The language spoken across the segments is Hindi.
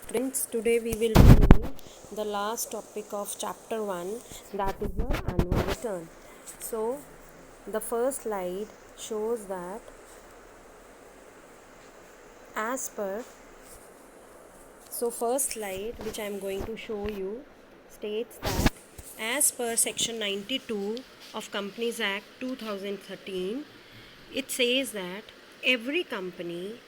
Friends, today we will do the last topic of chapter 1, that is your annual return. So, the first slide shows that as per first slide which I am going to show you states that as per section 92 of Companies Act 2013, it says that every company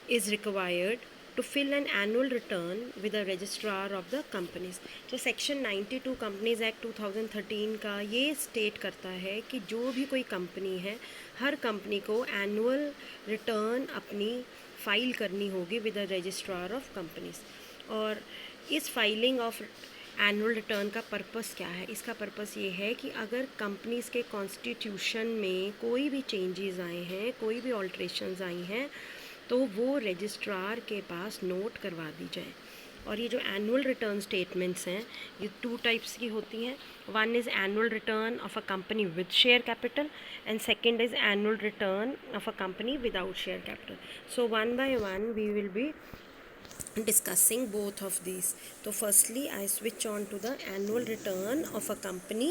is required to fill an annual return with the registrar of the companies. तो सेक्शन 92 कंपनीज एक्ट 2013 का ये स्टेट करता है कि जो भी कोई कंपनी है, हर कंपनी को एनुअल रिटर्न अपनी फाइल करनी होगी with the registrar of companies. और इस फाइलिंग ऑफ एनुअल रिटर्न का पर्पस क्या है? इसका पर्पस ये है कि अगर कंपनीज़ के कॉन्स्टिट्यूशन में कोई भी चेंजेस आए हैं, कोई भी ऑल्ट्रेशंस आई हैं, तो वो रजिस्ट्रार के पास नोट करवा दी जाए। और ये जो एनुअल रिटर्न स्टेटमेंट्स हैं, ये 2 टाइप्स की होती हैं। One is annual return of a company with share capital and second is annual return of a company without share capital. So one by one we will be discussing both of these. So firstly I switch on to the annual return of a company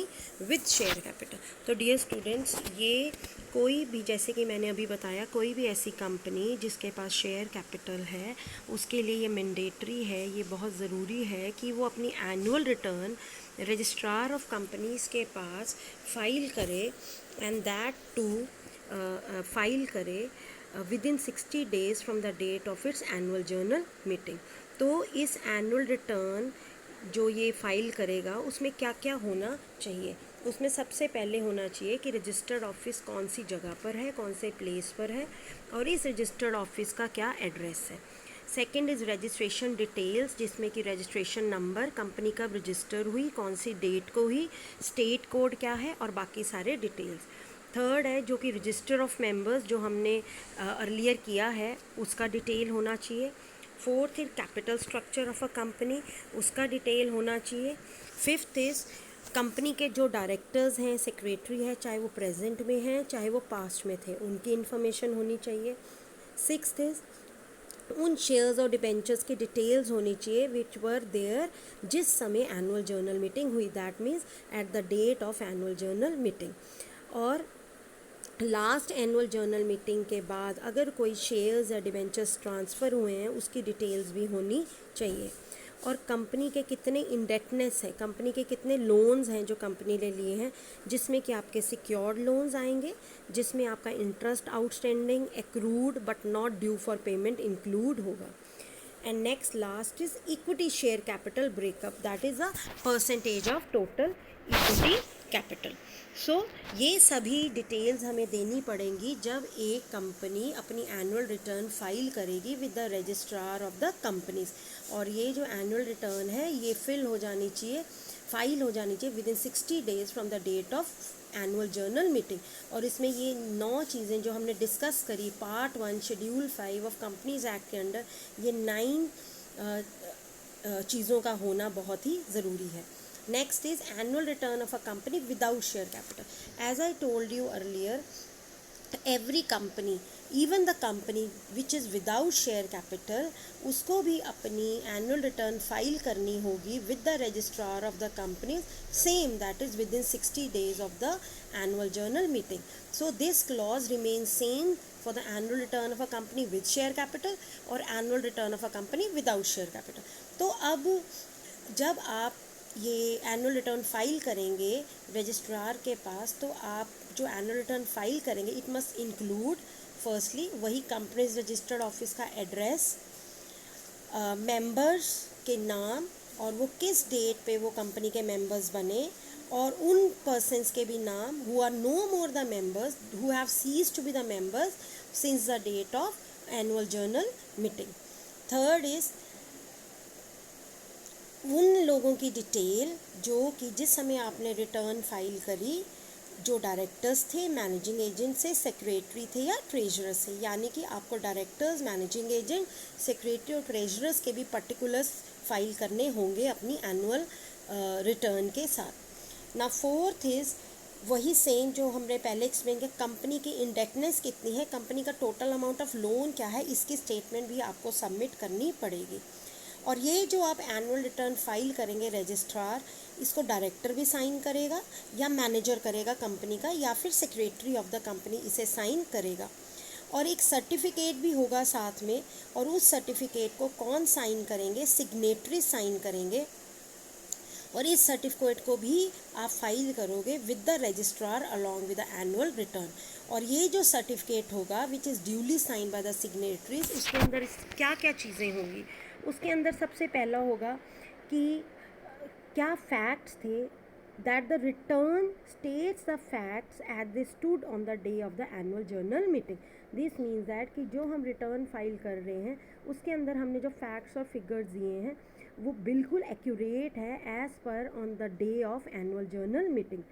with share capital. तो dear students, ये कोई भी, जैसे कि मैंने अभी बताया, कोई भी ऐसी कंपनी जिसके पास शेयर कैपिटल है, उसके लिए ये मैंडेटरी है, ये बहुत ज़रूरी है कि वो अपनी annual return registrar of companies के पास फाइल करे, एंड दैट टू फाइल करे within 60 days from the date of its annual journal meeting. तो इस एनुअल रिटर्न जो ये फाइल करेगा उसमें क्या क्या होना चाहिए? उसमें सबसे पहले होना चाहिए कि रजिस्टर्ड ऑफिस कौन सी जगह पर है, कौन से प्लेस पर है, और इस रजिस्टर्ड ऑफिस का क्या एड्रेस है। सेकंड इज़ रजिस्ट्रेशन डिटेल्स, जिसमें कि रजिस्ट्रेशन नंबर, कंपनी कब रजिस्टर हुई, कौन सी डेट को हुई, स्टेट कोड क्या है, और बाकी सारे डिटेल्स। थर्ड है जो कि रजिस्टर ऑफ मेंबर्स जो हमने अर्लियर किया है उसका डिटेल होना चाहिए। Fourth is capital structure of a company, उसका डिटेल होना चाहिए। फिफ्थ इज़ कंपनी के जो डायरेक्टर्स हैं, सेक्रेटरी है, चाहे वो प्रेजेंट में हैं चाहे वो पास्ट में थे, उनकी इन्फॉर्मेशन होनी चाहिए। सिक्स्थ इज़ उन शेयर्स और डिबेंचर्स की डिटेल्स होनी चाहिए विच वर देयर जिस समय एनुअल जर्नल मीटिंग हुई, that means at the date of annual general meeting. और लास्ट एनुअल जर्नल मीटिंग के बाद अगर कोई शेयर्स या डिबेंचर्स ट्रांसफ़र हुए हैं उसकी डिटेल्स भी होनी चाहिए। और कंपनी के कितने इंडेटनेस है, कंपनी के कितने लोन्स हैं जो कंपनी ने लिए हैं, जिसमें कि आपके सिक्योर्ड लोन्स आएंगे, जिसमें आपका interest outstanding, accrued but not due for payment include होगा। And next last is equity share capital breakup, that is a percentage of total equity capital. So ये सभी डिटेल्स हमें देनी पड़ेंगी जब एक कंपनी अपनी एनुअल रिटर्न फाइल करेगी with the registrar of the companies. और ये जो एनुअल रिटर्न है ये फिल हो जानी चाहिए, फाइल हो जानी चाहिए within 60 days from the date of annual general meeting. और इसमें ये 9 चीज़ें जो हमने डिस्कस करी part 1 schedule 5 of companies act के अंडर, ये 9 चीज़ों का होना बहुत ही ज़रूरी है। Next is annual return of a company without share capital. As I told you earlier, every company, even the company which is without share capital, उसको भी अपनी annual return file करनी होगी with the registrar of the companies, same that is within 60 days of the annual journal meeting. So this clause remains same for the annual return of a company with share capital और annual return of a company without share capital. तो अब जब आप ये एनुअल रिटर्न फाइल करेंगे रजिस्ट्रार के पास, तो आप जो एनुअल रिटर्न फाइल करेंगे इट मस्ट इंक्लूड फर्स्टली वही कंपनीज रजिस्टर्ड ऑफिस का एड्रेस, मेंबर्स के नाम और वो किस डेट पे वो कंपनी के मेंबर्स बने, और उन पर्सन्स के भी नाम who are no more the members, who have ceased to be the members since the date of annual general meeting. Third is उन लोगों की डिटेल जो कि जिस समय आपने रिटर्न फाइल करी, जो डायरेक्टर्स थे, मैनेजिंग एजेंट से, सेक्रेटरी थे या ट्रेजरर से, यानी कि आपको डायरेक्टर्स, मैनेजिंग एजेंट, सेक्रेटरी और ट्रेजरर्स के भी पर्टिकुलर्स फाइल करने होंगे अपनी एनुअल रिटर्न के साथ। ना फोर्थ इज़ वही सेम जो हमने पहले एक्सप्लेन किया, कंपनी की इंडेटनेस कितनी है, कंपनी का टोटल अमाउंट ऑफ लोन क्या है, इसकी स्टेटमेंट भी आपको सबमिट करनी पड़ेगी। और ये जो आप एनुअल रिटर्न फाइल करेंगे रजिस्ट्रार, इसको डायरेक्टर भी साइन करेगा या मैनेजर करेगा कंपनी का, या फिर सेक्रेटरी ऑफ द कंपनी इसे साइन करेगा। और एक सर्टिफिकेट भी होगा साथ में, और उस सर्टिफिकेट को कौन साइन करेंगे, सिग्नेटरी साइन करेंगे। और इस सर्टिफिकेट को भी आप फाइल करोगे with the registrar along with the annual return. और ये जो सर्टिफिकेट होगा which is duly signed by the signatories, उसके अंदर क्या क्या चीज़ें होंगी। उसके अंदर सबसे पहला होगा कि क्या फैक्ट्स थे, that the return states the facts as they stood on the day of the annual journal meeting. This means that कि जो हम रिटर्न फाइल कर रहे हैं उसके अंदर हमने जो फैक्ट्स और फिगर्स दिए हैं वो बिल्कुल एक्यूरेट है as per on the day of annual general meeting.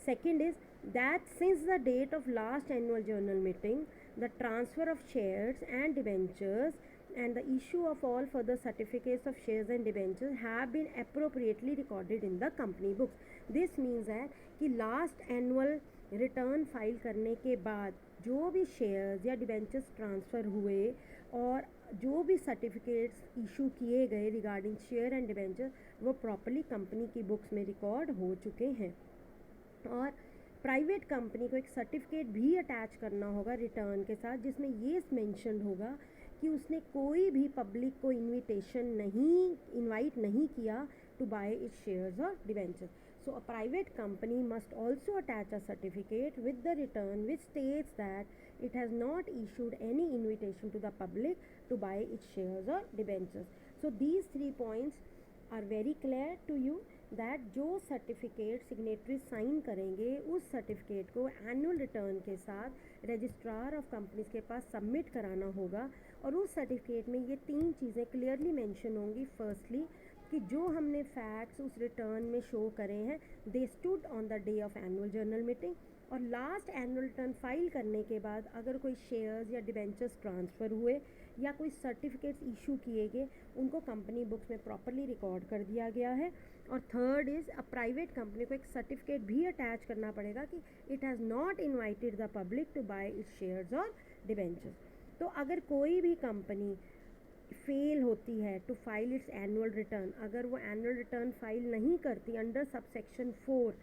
Second is that since the date of last annual journal meeting, the transfer of shares and debentures and the issue of all further certificates of shares and debentures have been appropriately recorded in the company books. This means that कि last annual return file करने के बाद जो भी shares या debentures transfer हुए और जो भी सर्टिफिकेट्स इशू किए गए रिगार्डिंग शेयर एंड डिबेंचर वो प्रॉपरली कंपनी की बुक्स में रिकॉर्ड हो चुके हैं। और प्राइवेट कंपनी को एक सर्टिफिकेट भी अटैच करना होगा रिटर्न के साथ, जिसमें ये मेंशन होगा कि उसने कोई भी पब्लिक को इनवाइट नहीं किया टू बाय इट्स शेयर्स और debenture. So a private company must also attach a certificate with the return which states that it has not issued any invitation to the public to buy its shares और debentures. So these 3 points are very clear to you that जो सर्टिफिकेट सिग्नेटरी साइन करेंगे उस सर्टिफिकेट को एनुअल रिटर्न के साथ रजिस्ट्रार ऑफ कंपनीज के पास सबमिट कराना होगा। और उस सर्टिफिकेट में ये 3 चीज़ें क्लियरली मेंशन होंगी। फर्स्टली कि जो हमने फैक्ट्स उस रिटर्न में शो करे हैं they stood on the day of annual general meeting. और लास्ट एनुअल रिटर्न फाइल करने के बाद अगर कोई शेयर्स या डिबेंचर्स ट्रांसफ़र हुए या कोई सर्टिफिकेट्स इशू किए गए उनको कंपनी बुक्स में प्रॉपरली रिकॉर्ड कर दिया गया है। और third is a private company को एक सर्टिफिकेट भी अटैच करना पड़ेगा कि it has not invited the public to buy its shares और डिबेंचर्स। तो अगर कोई भी कंपनी फेल होती है to file its annual return, अगर वो एनुअल रिटर्न फाइल नहीं करती अंडर सबसेक्शन 4,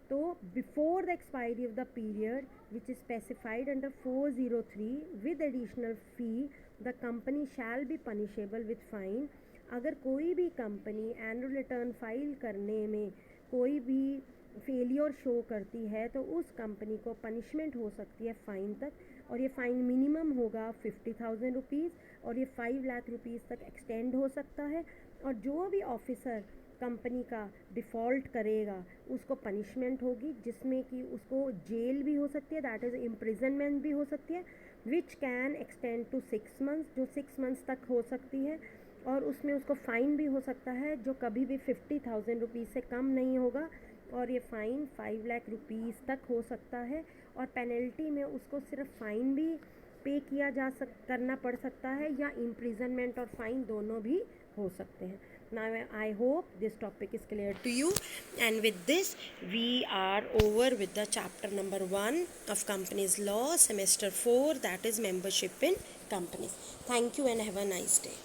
तो before the expiry of the period which is specified under 403 with additional fee the company shall be punishable with fine. अगर कोई भी कंपनी एनुअल रिटर्न फाइल करने में कोई भी फेलियर शो करती है तो उस कंपनी को पनिशमेंट हो सकती है फ़ाइन तक, और ये फ़ाइन मिनिमम होगा 50,000 रुपीज़ और ये 5 लाख रुपीज़ तक एक्सटेंड हो सकता है। और जो भी ऑफिसर कंपनी का डिफ़ॉल्ट करेगा उसको पनिशमेंट होगी जिसमें कि उसको जेल भी हो सकती है, दैट इज़ इम्प्रिजनमेंट भी हो सकती है which can extend to 6 months, जो 6 मंथ्स तक हो सकती है। और उसमें उसको फ़ाइन भी हो सकता है जो कभी भी 50,000 रुपीज़ से कम नहीं होगा, और ये फ़ाइन 5 लाख रुपीज़ तक हो सकता है। और पेनल्टी में उसको सिर्फ फ़ाइन भी पे किया करना पड़ सकता है या इम्प्रिजनमेंट और फ़ाइन दोनों भी हो सकते हैं। Now I hope this topic is clear to you, and with this we are over with the chapter number 1 of Companies Law semester 4, that is membership in companies. Thank you and have a nice day.